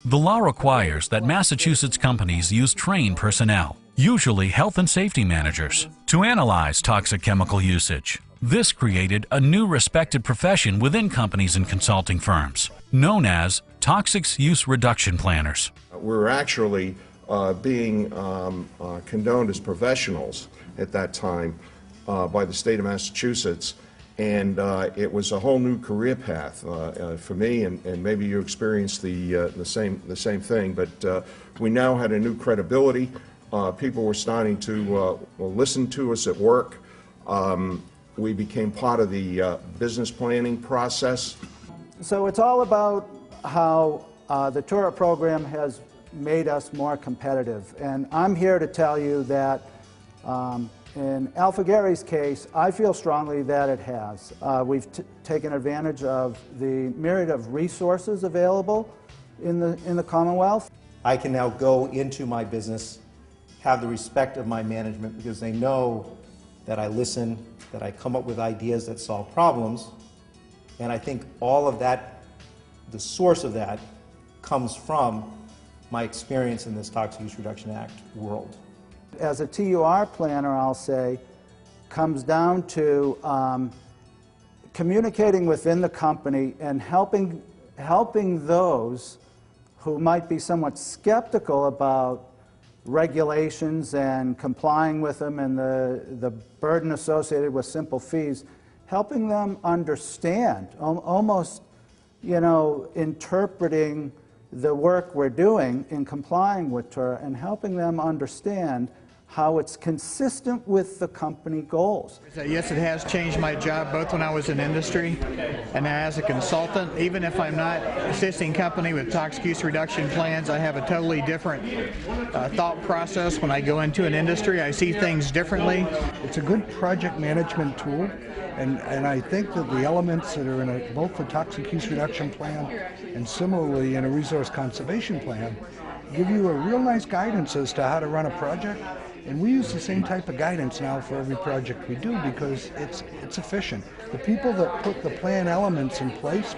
The law requires that Massachusetts companies use trained personnel, usually health and safety managers, to analyze toxic chemical usage. This created a new respected profession within companies and consulting firms, known as Toxics Use Reduction Planners. We're actually being condoned as professionals at that time by the state of Massachusetts, and it was a whole new career path for me, and maybe you experienced the same thing. But we now had a new credibility. People were starting to listen to us at work. We became part of the business planning process. So it's all about how the TURA program has made us more competitive. And I'm here to tell you that in Alpha-Gary's case, I feel strongly that it has. We've taken advantage of the myriad of resources available in the Commonwealth. I can now go into my business, have the respect of my management because they know that I listen, that I come up with ideas that solve problems, and I think all of that, the source of that, comes from my experience in this Toxic Use Reduction Act world. As a TUR planner, I'll say, comes down to communicating within the company and helping those who might be somewhat skeptical about regulations and complying with them and the burden associated with simple fees, helping them understand, almost, interpreting the work we're doing in complying with TURA and helping them understand how it's consistent with the company goals. Yes, it has changed my job both when I was in industry and as a consultant. Even if I'm not assisting company with toxic use reduction plans, I have a totally different thought process when I go into an industry. I see things differently. It's a good project management tool, and I think that the elements that are in both the toxic use reduction plan and similarly in a resource conservation plan give you a real nice guidance as to how to run a project. And we use the same type of guidance now for every project we do because it's efficient. The people that put the plan elements in place,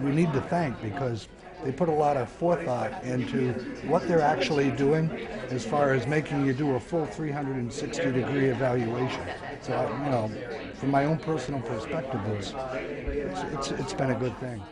we need to thank because they put a lot of forethought into what they're actually doing as far as making you do a full 360-degree evaluation. So, from my own personal perspective, it's been a good thing.